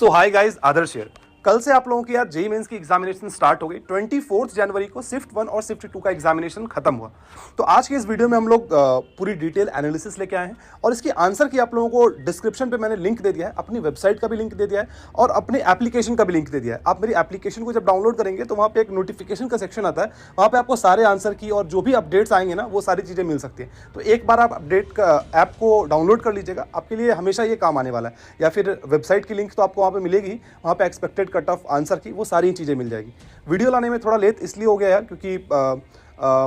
So hi guys, Adarsh here. कल से आप लोगों की यार जेईई मेंस की एग्जामिनेशन स्टार्ट हो गई। 24 जनवरी को शिफ्ट 1 और शिफ्ट 2 का एग्जामिनेशन खत्म हुआ। तो आज के इस वीडियो में हम लोग पूरी डिटेल एनालिसिस लेके आए हैं और इसकी आंसर की आप लोगों को डिस्क्रिप्शन पे मैंने लिंक दे दिया है, अपनी वेबसाइट का भी लिंक दे दिया है और अपने एप्लीकेशन का भी लिंक दे दिया है। आप मेरी एप्लीकेशन को जब डाउनलोड करेंगे तो वहाँ पे एक नोटिफिकेशन का सेक्शन आता है, वहाँ पे आपको सारे आंसर की और जो भी अपडेट्स आएंगे ना वो सारी चीज़ें मिल सकती हैं। तो एक बार आप अपडेट का ऐप को डाउनलोड कर लीजिएगा, आपके लिए हमेशा ये काम आने वाला है। या फिर वेबसाइट की लिंक तो आपको वहाँ पे मिलेगी, वहाँ पे एक्सपेक्टेड कट ऑफ आंसर की वो सारी चीज़ें मिल जाएगी। वीडियो लाने में थोड़ा लेट इसलिए हो गया यार क्योंकि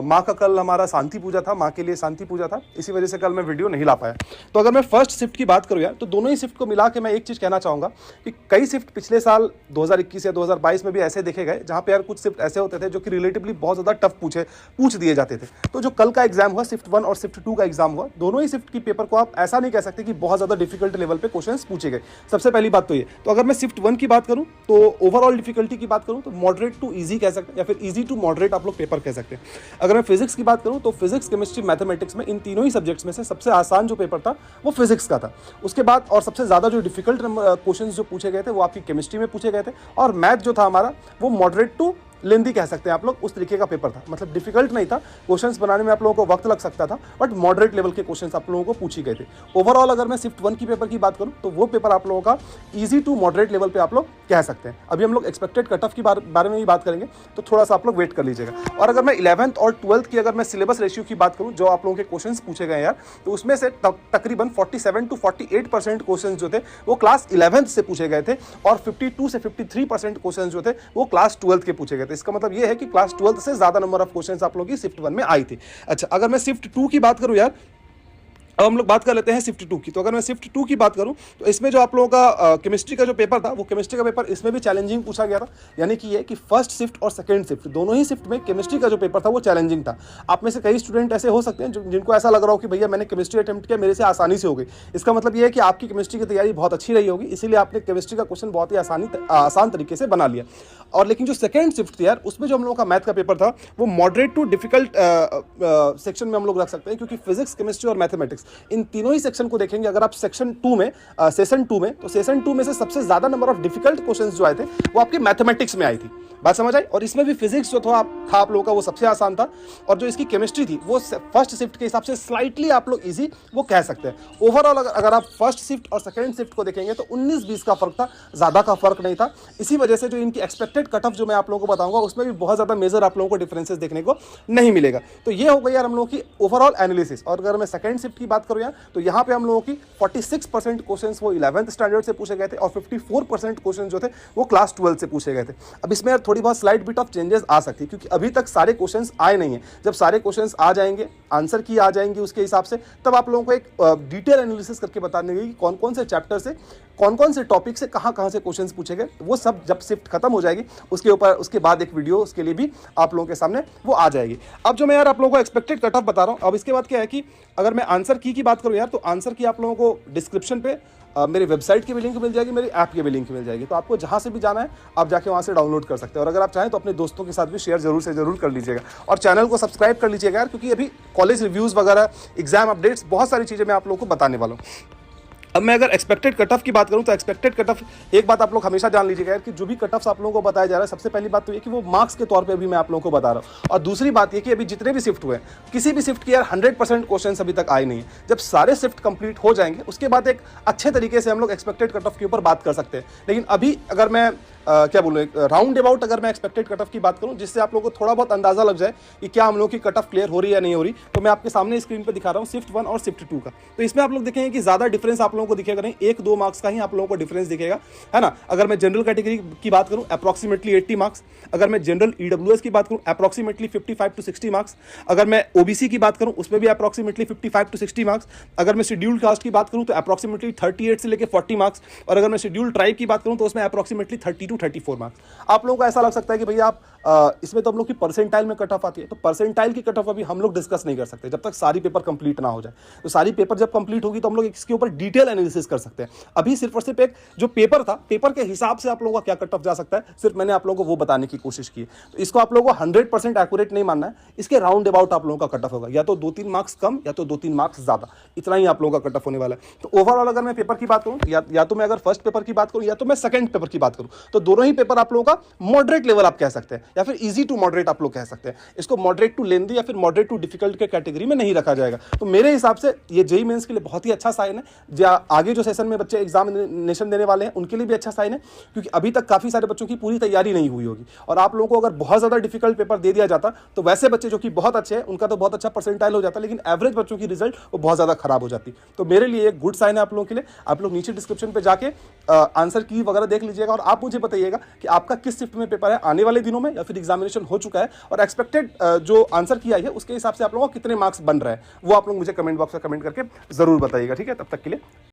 माँ का कल हमारा शांति पूजा था, माँ के लिए शांति पूजा था, इसी वजह से कल मैं वीडियो नहीं ला पाया। तो अगर मैं फर्स्ट शिफ्ट की बात करूँ यार तो दोनों ही शिफ्ट को मिला के मैं एक चीज़ कहना चाहूँगा कि कई शिफ्ट पिछले साल 2021 या 2022 में भी ऐसे देखे गए जहाँ पे यार कुछ शिफ्ट ऐसे होते थे जो कि रिलेटिवली बहुत ज़्यादा टफ पूछ दिए जाते थे। तो जो कल का एग्जाम हुआ शिफ्ट 1 और शिफ्ट 2 का एग्जाम हुआ, दोनों ही शिफ्ट की पेपर को आप ऐसा नहीं कह सकते कि बहुत ज़्यादा डिफिकल्ट लेवल पे क्वेश्चन पूछे गए। सबसे पहली बात तो ये। तो अगर मैं शिफ्ट 1 की बात करूँ तो ओवरऑल डिफिकल्टी की बात करूँ तो मॉडरेट टू ईजी कह सकते हैं या फिर ईजी टू मॉडरेट आप लोग पेपर कह सकते हैं। अगर मैं फिजिक्स बात करूं तो फिजिक्स, केमिस्ट्री, मैथमेटिक्स में इन तीनों ही सब्जेक्ट्स में से सबसे आसान जो पेपर था वो फिजिक्स का था। उसके बाद और सबसे ज्यादा जो डिफिकल्ट क्वेश्चंस जो पूछे गए थे वो आपकी केमिस्ट्री में पूछे गए थे और मैथ जो था हमारा वो मॉडरेट टू लेंदी कह सकते हैं आप लोग, उस तरीके का पेपर था। मतलब डिफिकल्ट नहीं था, क्वेश्चंस बनाने में आप लोगों को वक्त लग सकता था, बट मॉडरेट लेवल के क्वेश्चंस आप लोगों को पूछी गए थे। ओवरऑल अगर मैं शिफ्ट 1 की पेपर की बात करूं तो वो पेपर आप लोगों का इजी टू मॉडरेट लेवल पे आप लोग कह सकते हैं। अभी हम लोग एक्सपेक्टेड कट ऑफ की बारे में भी बात करेंगे, तो थोड़ा सा आप लोग वेट कर लीजिएगा। और अगर मैं 11th और 12th की अगर मैं सिलेबस रेशियो की बात करूं जो आप लोगों के क्वेश्चंस पूछे गए यार, तो उसमें से तकरीबन 47 to 48% क्वेश्चंस जो थे वो क्लास 11th से पूछे गए थे और 52 से 53% क्वेश्चंस जो थे वो क्लास 12th के पूछे गए थे। इसका मतलब ये है कि क्लास 12th से ज्यादा नंबर ऑफ क्वेश्चंस आप लोगों की शिफ्ट 1 में आई थी। अच्छा, अगर मैं शिफ्ट 2 की बात करूं यार, अब हम लोग बात कर लेते हैं शिफ्ट 2 की। तो अगर मैं शिफ्ट 2 की बात करूं तो इसमें जो आप लोगों का केमिस्ट्री का जो पेपर था वो केमिस्ट्री का पेपर इसमें भी चैलेंजिंग पूछा गया था। यानी कि ये कि फर्स्ट शिफ्ट और सेकंड शिफ्ट दोनों ही शिफ्ट में केमिस्ट्री का जो पेपर था वो चैलेंजिंग था। आप में से कई स्टूडेंट ऐसे हो सकते हैं जिनको ऐसा लग रहा हो कि भैया मैंने केमिस्ट्री अटेम्प्ट किया, मेरे से आसानी से हो गई। इसका मतलब ये है कि आपकी केमिस्ट्री की तैयारी बहुत अच्छी रही होगी, इसीलिए आपने केमिस्ट्री का क्वेश्चन बहुत ही आसान तरीके से बना लिया। और लेकिन जो सेकंड शिफ्ट थी यार उसमें जो हम लोगों का मैथ का पेपर था वो मॉडरेट टू डिफिकल्ट सेक्शन में हम लोग रख सकते हैं, क्योंकि फिजिक्स, केमिस्ट्री और मैथमेटिक्स इन तीनों ही सेक्शन को देखेंगे अगर आप सेक्शन 2 में सेशन 2 में, तो सेशन 2 में से सबसे ज्यादा नंबर ऑफ डिफिकल्ट क्वेश्चंस जो आए थे वो आपके मैथमेटिक्स में आई थी। बात समझ आई? और इसमें भी फिजिक्स जो था आप लोगों का वो सबसे आसान था और जो इसकी केमिस्ट्री थी वो फर्स्ट शिफ्ट के हिसाब से स्लाइटली आप लोग इजी वो कह सकते हैं। ओवरऑल अगर आप फर्स्ट शिफ्ट और सेकंड शिफ्ट को देखेंगे तो 19-20 का फर्क था, ज्यादा का फर्क नहीं था। इसी वजह से जो इनकी एक्सपेक्टेड कट ऑफ जो मैं आप लोगों को बताऊंगा उसमें भी बहुत ज्यादा मेजर आप लोगों को डिफरेंसेस देखने को नहीं मिलेगा। तो ये हो गई यार हम लोगों की ओवरऑल एनालिसिस। और अगर मैं सेकंड शिफ्ट की बात करूं यार तो यहाँ पे हम लोगों की 46% क्वेश्चंस वो 11th स्टैंडर्ड से पूछे गए थे और 54% क्वेश्चन जो थे वो क्लास 12 से पूछे गए थे। अब इसमें यार थोड़ी बहुत स्लाइट बिट ऑफ चेंजेस आ सकती है क्योंकि अभी तक सारे क्वेश्चंस आए नहीं हैं। जब सारे क्वेश्चंस आ जाएंगे, आंसर की आ जाएंगी उसके हिसाब से, तब आप लोगों को एक डिटेल एनालिसिस करके बताने की कौन कौन से चैप्टर से, कौन कौन से टॉपिक से कहां से क्वेश्चंस पूछे गए, वो सब जब शिफ्ट खत्म हो जाएगी उसके बाद एक वीडियो उसके लिए भी आप लोगों के सामने वो आ जाएगी। अब जो मैं यार आप लोगों को एक्सपेक्टेड कट ऑफ बता रहा हूं, अब इसके बाद क्या है कि अगर मैं आंसर की बात करूं यार तो आंसर की आप लोगों को डिस्क्रिप्शन पे मेरी वेबसाइट की भी लिंक मिल जाएगी, मेरी ऐप की भी लिंक मिल जाएगी। तो आपको जहां से भी जाना है आप जाके वहां से डाउनलोड कर सकते हैं। और अगर आप चाहें तो अपने दोस्तों के साथ भी शेयर जरूर से जरूर कर लीजिएगा और चैनल को सब्सक्राइब कर लीजिएगा यार, क्योंकि अभी कॉलेज रिव्यूज़ वगैरह, एग्जाम अपडेट्स, बहुत सारी चीज़ें मैं आप लोगों को बताने वाला हूँ। अब मैं अगर एक्सपेक्टेड कट ऑफ की बात करूं तो एक्सपेक्टेड कट ऑफ, एक बात आप लोग हमेशा जान लीजिएगा यार कि जो भी कट ऑफ्स आप लोगों को बताया जा रहा है, सबसे पहली बात तो ये कि वो मार्क्स के तौर पे भी मैं आप लोगों को बता रहा हूं। और दूसरी बात ये कि अभी जितने भी शिफ्ट हुए हैं किसी भी शिफ्ट की यार 100% क्वेश्चन अभी तक आए नहीं है। जब सारे शिफ्ट कंप्लीट हो जाएंगे उसके बाद एक अच्छे तरीके से हम लोग एक्सपेक्टेड कट ऑफ के ऊपर बात कर सकते हैं। लेकिन अभी अगर मैं क्या बोलूँ, राउंड अबाउट अगर मैं एक्सपेक्टेड कट ऑफ की बात करूं जिससे आप लोगों को थोड़ा बहुत अंदाजा लग जाए कि क्या हम लोग की कट ऑफ क्लियर हो रही है या नहीं हो रही, तो मैं आपके सामने स्क्रीन पे दिखा रहा हूं शिफ्ट 1 और शिफ्ट 2 का। तो इसमें आप लोग देखेंगे कि ज्यादा डिफरेंस आप लोगों को दिखेगा नहीं, 1-2 मार्क्स का ही आप लोगों को डिफरेंस दिखेगा, है ना। अगर मैं जनरल कैटेगरी की बात करूं अप्रॉक्सीमेटली 80 मार्क्स, अगर मैं जनरल ईडब्ल्यूएस की बात करूं अप्रॉक्सीमेटली 55 to 60 मार्क्स, अगर मैं ओबीसी की बात करूं उसमें भी अप्रॉक्सीमेटली 55 to 60 मार्क्स, अगर मैं शेड्यूल्ड कास्ट की बात करूं तो अप्रॉक्सीमेटली 38 से लेकर 40 मार्क्स, और अगर मैं शेड्यूल्ड ट्राइब की बात करूं तो उसमें अप्रॉक्सीमेटली 30 to 34 मार्क्स। आप लोगों को ऐसा लग सकता है कि भैया आप इसमें तो हम लोग की परसेंटाइल में कट ऑफ आती है, तो परसेंटाइल की कट ऑफ अभी हम लोग डिस्कस नहीं कर सकते जब तक सारी पेपर कंप्लीट ना हो जाए। तो सारी पेपर जब कंप्लीट होगी तो हम लोग इसके ऊपर डिटेल एनालिसिस कर सकते हैं। अभी सिर्फ और सिर्फ एक जो पेपर था, पेपर के हिसाब से आप लोगों का क्या कट ऑफ जा सकता है, सिर्फ मैंने आप लोगों को वो बताने की कोशिश की। तो इसको आप लोगों को 100% एक्यूरेट नहीं मानना है, इसके राउंड अबाउट आप लोगों का कट ऑफ होगा, या तो 2-3 मार्क्स कम या तो 2-3 मार्क्स ज्यादा, इतना ही आप लोगों का कट ऑफ होने वाला है। तो ओवरऑल अगर मैं पेपर की बात करूं, या तो मैं अगर फर्स्ट पेपर की बात करूं या तो मैं सेकंड पेपर की बात करूं, तो दोनों ही पेपर आप लोगों का मॉडरेट लेवल आप कह सकते हैं, या फिर इजी टू मॉडरेट आप लोग कह सकते हैं। इसको मॉडरेट टू लेंदी या फिर मॉडरेट टू डिफिकल्ट के कैटेगरी में नहीं रखा जाएगा। तो मेरे हिसाब से ये जेईई मेंस के लिए बहुत ही अच्छा साइन है, आगे जो सेशन में बच्चे एग्जामिनेशन देने वाले हैं उनके लिए भी अच्छा साइन है, क्योंकि अभी तक काफी सारे बच्चों की पूरी तैयारी नहीं हुई होगी। और आप लोगों को अगर बहुत ज्यादा डिफिकल्ट पेपर दे दिया जाता तो वैसे बच्चे जो कि बहुत अच्छे हैं उनका तो बहुत अच्छा परसेंटाइल हो जाता, लेकिन एवरेज बच्चों की रिजल्ट वो बहुत ज्यादा खराब हो जाती। तो मेरे लिए एक गुड साइन है आप लोगों के लिए। आप लोग नीचे डिस्क्रिप्शन पे जाके आंसर की वगैरह देख लीजिएगा और आप मुझे बताइएगा कि आपका किस शिफ्ट में पेपर है आने वाले दिनों में, या फिर एग्जामिनेशन हो चुका है, और एक्सपेक्टेड जो आंसर की आई है उसके हिसाब से आप लोगों को कितने मार्क्स बन रहे हैं वो आप लोग मुझे कमेंट बॉक्स में कमेंट करके जरूर बताइएगा। ठीक है, तब तक के लिए